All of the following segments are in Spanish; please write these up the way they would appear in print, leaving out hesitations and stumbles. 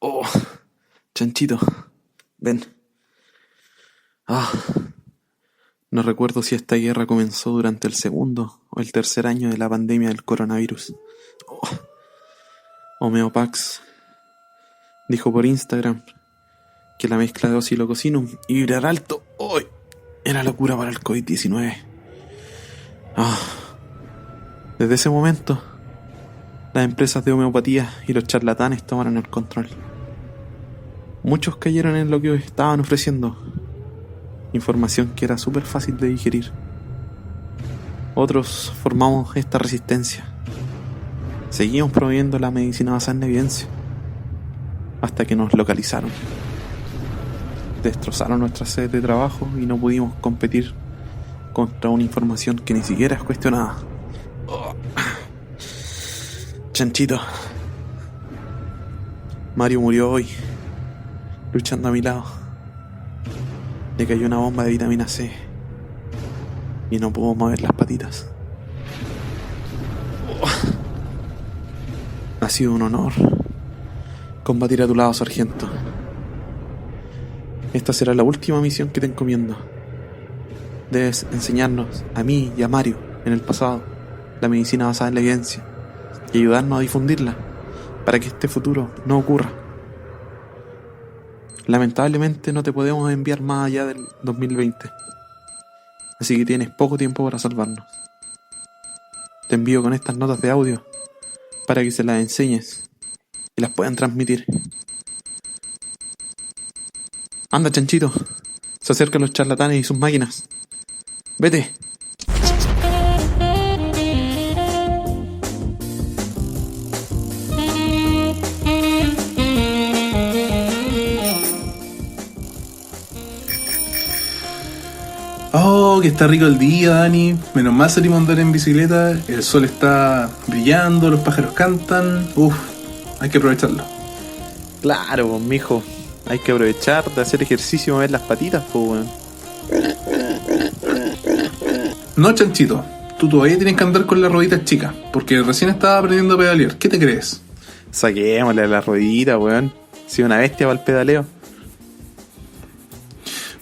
Oh, Chanchito, ven. No recuerdo si esta guerra comenzó durante el segundo o el tercer año de la pandemia del coronavirus. Homeopax dijo por Instagram que la mezcla de Oscilococcinum y vibrar alto hoy era locura para el COVID-19. Desde ese momento, las empresas de homeopatía y los charlatanes tomaron el control. Muchos cayeron en lo que estaban ofreciendo, información que era súper fácil de digerir. Otros formamos esta resistencia. Seguimos promoviendo la medicina basada en evidencia hasta que nos localizaron. Destrozaron nuestras sedes de trabajo y no pudimos competir contra una información que ni siquiera es cuestionada. Chanchito, Mario murió hoy, luchando a mi lado. Le cayó una bomba de vitamina C y no pudo mover las patitas. Ha sido un honor combatir a tu lado, sargento. Esta será la última misión que te encomiendo. Debes enseñarnos, a mí y a Mario, en el pasado, la medicina basada en la evidencia y ayudarnos a difundirla para que este futuro no ocurra. Lamentablemente no te podemos enviar más allá del 2020, así que tienes poco tiempo para salvarnos. Te envío con estas notas de audio para que se las enseñes y las puedan transmitir. Anda, Chanchito, se acercan los charlatanes y sus máquinas. Vete. Oh, que está rico el día, Dani. Menos mal salimos a andar en bicicleta. El sol está brillando, los pájaros cantan. Hay que aprovecharlo. Claro, pues, mijo. Hay que aprovechar de hacer ejercicio y mover las patitas, pues, weón. No, Chanchito. Tú todavía tienes que andar con las rueditas chicas, porque recién estaba aprendiendo a pedalear. ¿Qué te crees? Saquémosle la ruedita, weón. Si una bestia para el pedaleo.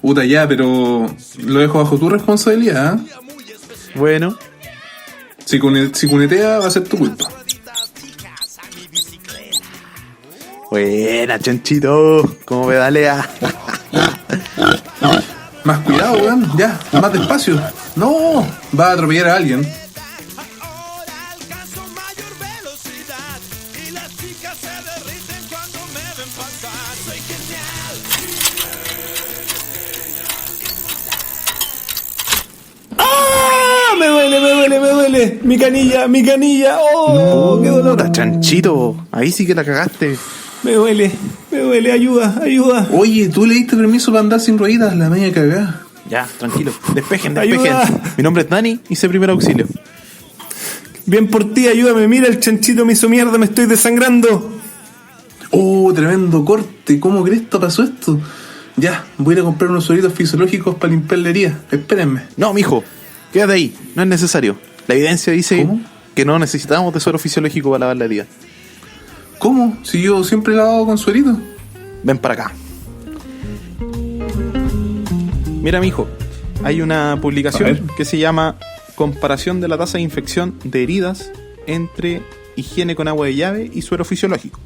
Puta, ya, pero lo dejo bajo tu responsabilidad, ¿eh? Bueno. Si cunetea, va a ser tu culpa. Buena, Chanchito. ¿Cómo pedalea? Más cuidado, weón. Ya, más despacio. No, va a atropellar a alguien. Me duele. Mi canilla. Oh, qué dolor. Puta, Chanchito. Ahí sí que la cagaste. Me duele, ayuda. Oye, ¿tú le diste permiso para andar sin rueditas? La media cagada. Ya, tranquilo. Despejen. Ayuda. Mi nombre es Dani y sé primer auxilio. Bien por ti, ayúdame. Mira, el Chanchito me hizo mierda, me estoy desangrando. Oh, tremendo corte. ¿Cómo crees que pasó esto? Ya, voy a ir a comprar unos sueritos fisiológicos para limpiar la herida. Espérenme. No, mijo. Quédate ahí. No es necesario. La evidencia dice ¿Cómo? que no necesitamos de suero fisiológico para lavar la herida. ¿Cómo? Si yo siempre he lavado con suerito. Ven para acá. Mira, mijo, hay una publicación que se llama Comparación de la tasa de infección de heridas entre higiene con agua de llave y suero fisiológico,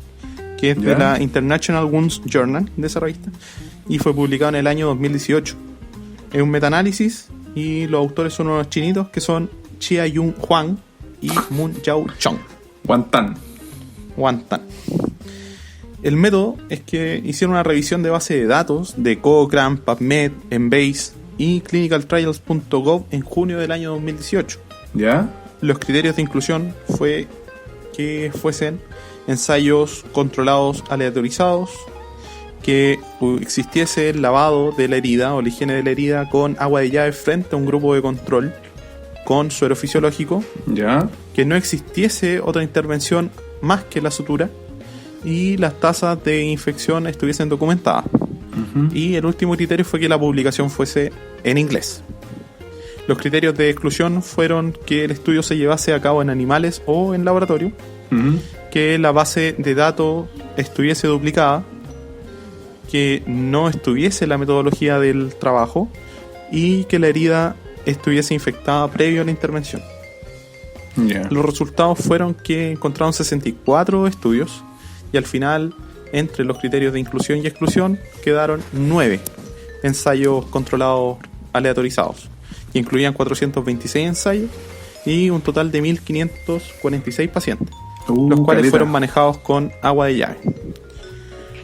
que es de la International Wounds Journal, de esa revista, y fue publicado en el año 2018. Es un metaanálisis y los autores son unos chinitos que son Chia-Yung Huang y Moon Yao Chong. Guantán. El método es que hicieron una revisión de base de datos de Cochrane, PubMed, Embase y clinicaltrials.gov en junio del año 2018. ¿Ya? Los criterios de inclusión fue que fuesen ensayos controlados aleatorizados, que existiese el lavado de la herida o la higiene de la herida con agua de llave frente a un grupo de control con suero fisiológico, ¿Ya? que no existiese otra intervención más que la sutura y las tasas de infección estuviesen documentadas. Y el último criterio fue que la publicación fuese en inglés. Los criterios de exclusión fueron que el estudio se llevase a cabo en animales o en laboratorio, que la base de datos estuviese duplicada que no estuviese la metodología del trabajo y que la herida estuviese infectada previo a la intervención. Los resultados fueron que encontraron 64 estudios y al final, entre los criterios de inclusión y exclusión, quedaron 9 ensayos controlados aleatorizados, que incluían 426 ensayos y un total de 1.546 pacientes, los cuales fueron manejados con agua de llave.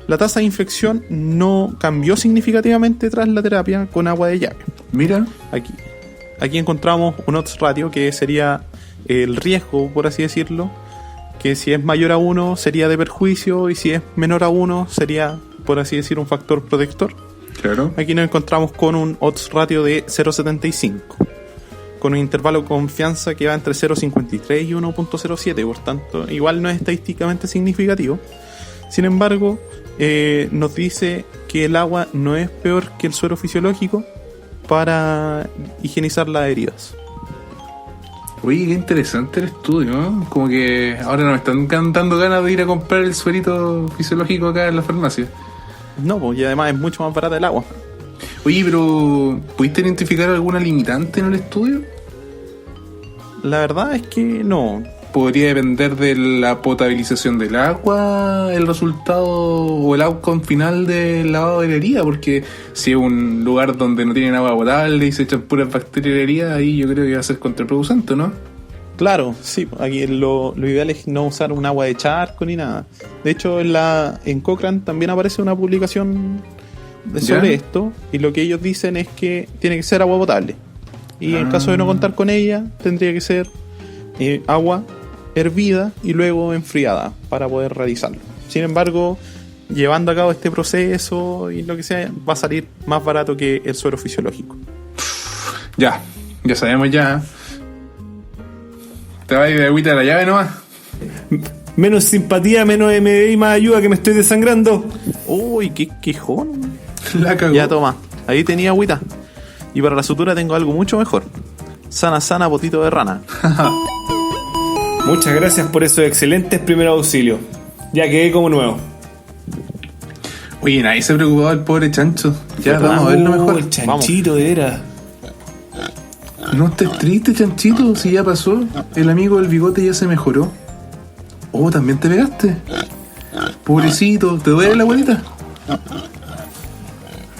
La tasa de infección no cambió significativamente tras la terapia con agua de llave. Mira, aquí encontramos un odds ratio, que sería el riesgo, por así decirlo, que si es mayor a 1 sería de perjuicio y si es menor a 1 sería, por así decir, un factor protector. Claro. Aquí nos encontramos con un odds ratio de 0.75, con un intervalo de confianza que va entre 0.53 y 1.07, por tanto, igual no es estadísticamente significativo. Sin embargo, nos dice que el agua no es peor que el suero fisiológico para higienizar las heridas. Oye, qué interesante el estudio, ¿no? Como que ahora no me están dando ganas de ir a comprar el suerito fisiológico acá en la farmacia. No, pues, y además es mucho más barata el agua. Oye, pero ¿pudiste identificar alguna limitante en el estudio? La verdad es que no. ¿Podría depender de la potabilización del agua el resultado o el outcome final del lavado de la herida? Porque si es un lugar donde no tienen agua potable y se echan puras bacterias de la herida, ahí yo creo que va a ser contraproducente, ¿no? Claro, sí, aquí lo ideal es no usar un agua de charco ni nada. De hecho, en Cochrane también aparece una publicación sobre esto, y lo que ellos dicen es que tiene que ser agua potable. Y en caso de no contar con ella, tendría que ser agua hervida y luego enfriada para poder realizarlo. Sin embargo, llevando a cabo este proceso y lo que sea, va a salir más barato que el suero fisiológico. Ya sabemos ya. Te vas de agüita de la llave nomás. Menos simpatía, menos MD y más ayuda, que me estoy desangrando. Uy, qué quejón. La cagó. Ya toma, ahí tenía agüita. Y para la sutura tengo algo mucho mejor. Sana, potito de rana. Muchas gracias por esos excelentes primeros auxilios. Ya quedé como nuevo. Oye, nadie se preocupaba del pobre chancho. Ya, vamos a verlo mejor. El chanchito de veras. No estés triste, chanchito, si ya pasó. El amigo del bigote ya se mejoró. Oh, ¿también te pegaste? Pobrecito, ¿te duele la abuelita?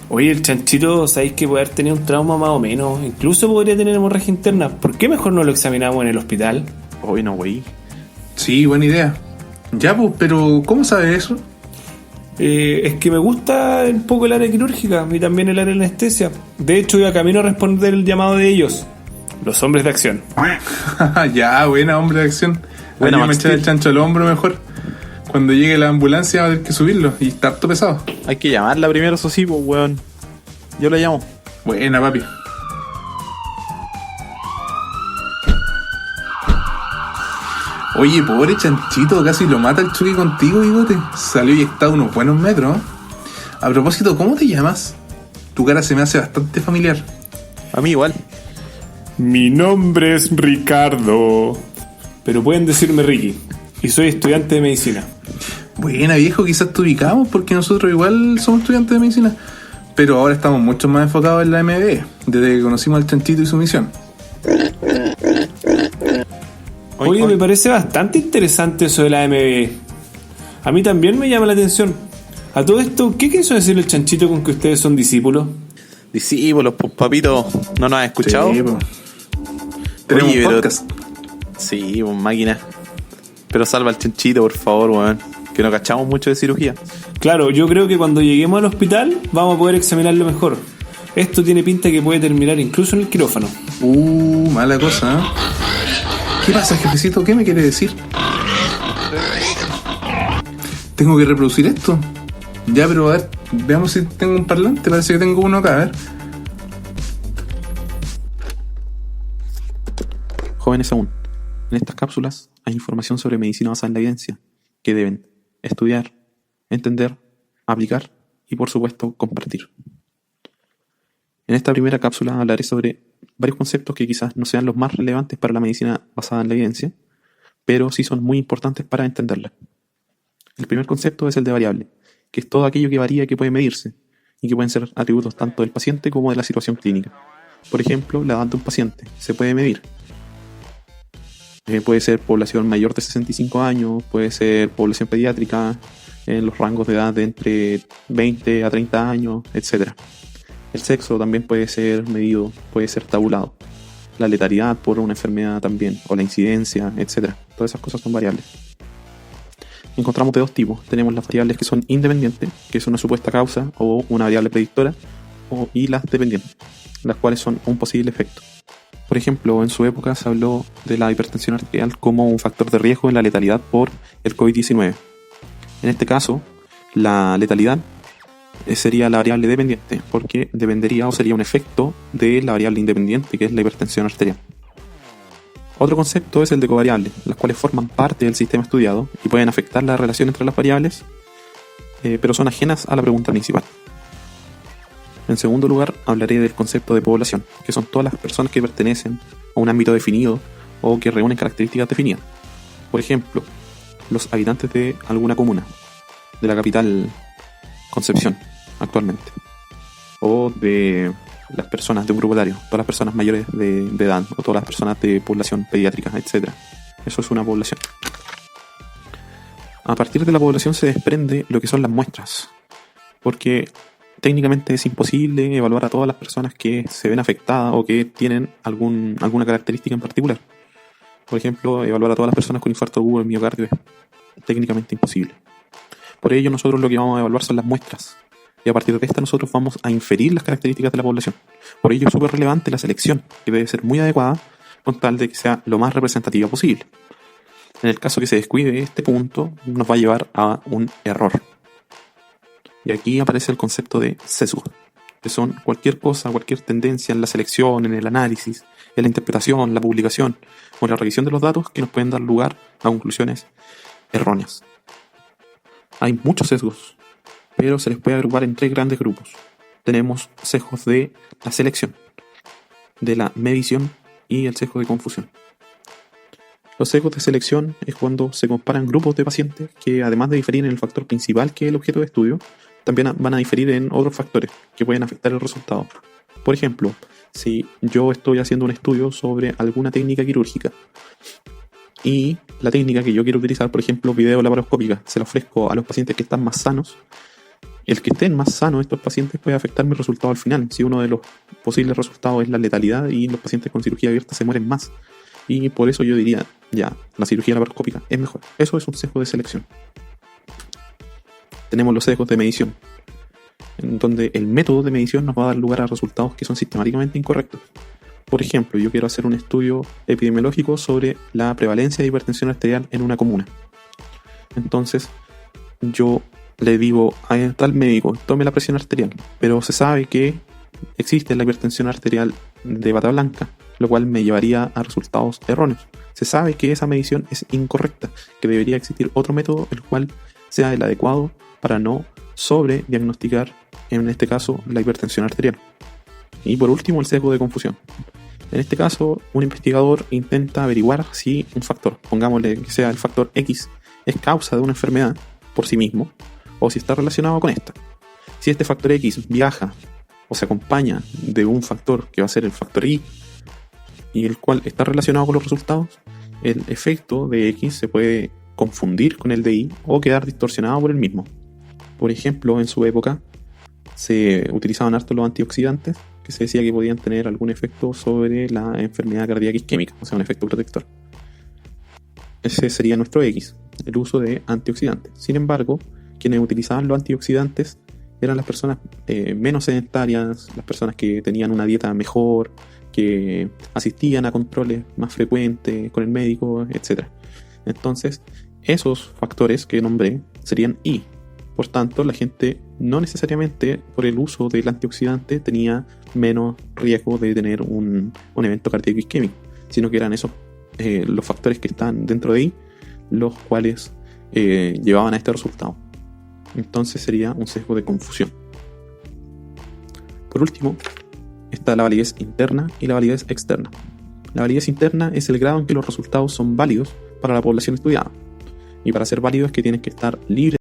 Oye, el chanchito, ¿sabéis que puede haber tenido un trauma más o menos? Incluso podría tener hemorragia interna. ¿Por qué mejor no lo examinamos en el hospital? Uy, no, güey. Sí, buena idea. Ya, pues, pero ¿cómo sabes eso? Es que me gusta un poco el área quirúrgica y también el área de anestesia. De hecho, iba camino a responder el llamado de ellos, los hombres de acción. Ya, buena, hombre de acción. Buena, me echar el chancho al hombro mejor. Cuando llegue la ambulancia va a tener que subirlo y está harto pesado. Hay que llamarla primero, eso sí, pues, weón. Yo la llamo. Buena, papi. Oye, pobre chanchito, casi lo mata el choque contigo, bigote. Salió y está a unos buenos metros, ¿eh? A propósito, ¿cómo te llamas? Tu cara se me hace bastante familiar. A mí igual. Mi nombre es Ricardo, pero pueden decirme Ricky, y soy estudiante de medicina. Buena, viejo, quizás te ubicamos porque nosotros igual somos estudiantes de medicina, pero ahora estamos mucho más enfocados en la MD, desde que conocimos al chanchito y su misión. Oye, me parece bastante interesante eso de la MB. A mí también me llama la atención. A todo esto, ¿qué quiso decir el chanchito con que ustedes son discípulos? Discípulos, pues, papito, ¿no nos has escuchado? Sí, pues. Tenemos Oye, un podcast. Sí, pues, máquina. Pero salva al chanchito, por favor, weón. Que no cachamos mucho de cirugía. Claro, yo creo que cuando lleguemos al hospital vamos a poder examinarlo mejor. Esto tiene pinta que puede terminar incluso en el quirófano. Mala cosa, ¿eh? ¿Qué pasa, jefecito? ¿Qué me quiere decir? ¿Tengo que reproducir esto? Ya, pero a ver, veamos si tengo un parlante. Parece que tengo uno acá, a ver. Jóvenes aún, en estas cápsulas hay información sobre medicina basada en la evidencia que deben estudiar, entender, aplicar y, por supuesto, compartir. En esta primera cápsula hablaré sobre varios conceptos que quizás no sean los más relevantes para la medicina basada en la evidencia, pero sí son muy importantes para entenderla. El primer concepto es el de variable, que es todo aquello que varía y que puede medirse, y que pueden ser atributos tanto del paciente como de la situación clínica. Por ejemplo, la edad de un paciente se puede medir. Puede ser población mayor de 65 años, puede ser población pediátrica en los rangos de edad de entre 20 a 30 años, etc. El sexo también puede ser medido, puede ser tabulado. La letalidad por una enfermedad también, o la incidencia, etc. Todas esas cosas son variables. Encontramos de dos tipos. Tenemos las variables que son independientes, que es una supuesta causa o una variable predictora, y las dependientes, las cuales son un posible efecto. Por ejemplo, en su época se habló de la hipertensión arterial como un factor de riesgo en la letalidad por el COVID-19. En este caso, la letalidad sería la variable dependiente, porque dependería o sería un efecto de la variable independiente, que es la hipertensión arterial. Otro concepto es el de covariables, las cuales forman parte del sistema estudiado y pueden afectar la relación entre las variables, pero son ajenas a la pregunta principal. En segundo lugar, hablaré del concepto de población, que son todas las personas que pertenecen a un ámbito definido o que reúnen características definidas. Por ejemplo, los habitantes de alguna comuna, de la capital Concepción, actualmente, o de las personas de un grupo etario, todas las personas mayores de edad, o todas las personas de población pediátrica, etc. Eso es una población. A partir de la población se desprende lo que son las muestras, porque técnicamente es imposible evaluar a todas las personas que se ven afectadas o que tienen alguna característica en particular. Por ejemplo, evaluar a todas las personas con infarto agudo del miocardio es técnicamente imposible. Por ello, nosotros lo que vamos a evaluar son las muestras. Y a partir de esta nosotros vamos a inferir las características de la población. Por ello es súper relevante la selección, que debe ser muy adecuada con tal de que sea lo más representativa posible. En el caso que se descuide este punto, nos va a llevar a un error. Y aquí aparece el concepto de sesgo, que son cualquier cosa, cualquier tendencia en la selección, en el análisis, en la interpretación, la publicación o la revisión de los datos que nos pueden dar lugar a conclusiones erróneas. Hay muchos sesgos, pero se les puede agrupar en tres grandes grupos. Tenemos sesgos de la selección, de la medición y el sesgo de confusión. Los sesgos de selección es cuando se comparan grupos de pacientes que, además de diferir en el factor principal que es el objeto de estudio, también van a diferir en otros factores que pueden afectar el resultado. Por ejemplo, si yo estoy haciendo un estudio sobre alguna técnica quirúrgica y la técnica que yo quiero utilizar, por ejemplo, videolaparoscópica, se la ofrezco a los pacientes que están más sanos, el que estén más sanos estos pacientes puede afectar mi resultado al final. Si uno de los posibles resultados es la letalidad y los pacientes con cirugía abierta se mueren más. Y por eso yo diría, ya, la cirugía laparoscópica es mejor. Eso es un sesgo de selección. Tenemos los sesgos de medición, en donde el método de medición nos va a dar lugar a resultados que son sistemáticamente incorrectos. Por ejemplo, yo quiero hacer un estudio epidemiológico sobre la prevalencia de hipertensión arterial en una comuna. Entonces, yo le digo a tal médico, tome la presión arterial, pero se sabe que existe la hipertensión arterial de bata blanca, lo cual me llevaría a resultados erróneos. Se sabe que esa medición es incorrecta, que debería existir otro método el cual sea el adecuado para no sobrediagnosticar, en este caso, la hipertensión arterial. Y por último, el sesgo de confusión. En este caso, un investigador intenta averiguar si un factor, pongámosle que sea el factor X, es causa de una enfermedad por sí mismo, o si está relacionado con esta. Si este factor X viaja o se acompaña de un factor que va a ser el factor Y, y el cual está relacionado con los resultados, el efecto de X se puede confundir con el de Y o quedar distorsionado por el mismo. Por ejemplo, en su época se utilizaban harto los antioxidantes, que se decía que podían tener algún efecto sobre la enfermedad cardíaca isquémica, o sea, un efecto protector. Ese sería nuestro X, el uso de antioxidantes. Sin embargo, quienes utilizaban los antioxidantes eran las personas menos sedentarias, las personas que tenían una dieta mejor, que asistían a controles más frecuentes con el médico, etc. Entonces, esos factores que nombré serían Y. Por tanto, la gente no necesariamente por el uso del antioxidante tenía menos riesgo de tener un evento cardíaco isquémico, sino que eran esos los factores que están dentro de ahí los cuales llevaban a este resultado. Entonces sería un sesgo de confusión. Por último, está la validez interna y la validez externa. La validez interna es el grado en que los resultados son válidos para la población estudiada. Y para ser válidos es que tienen que estar libres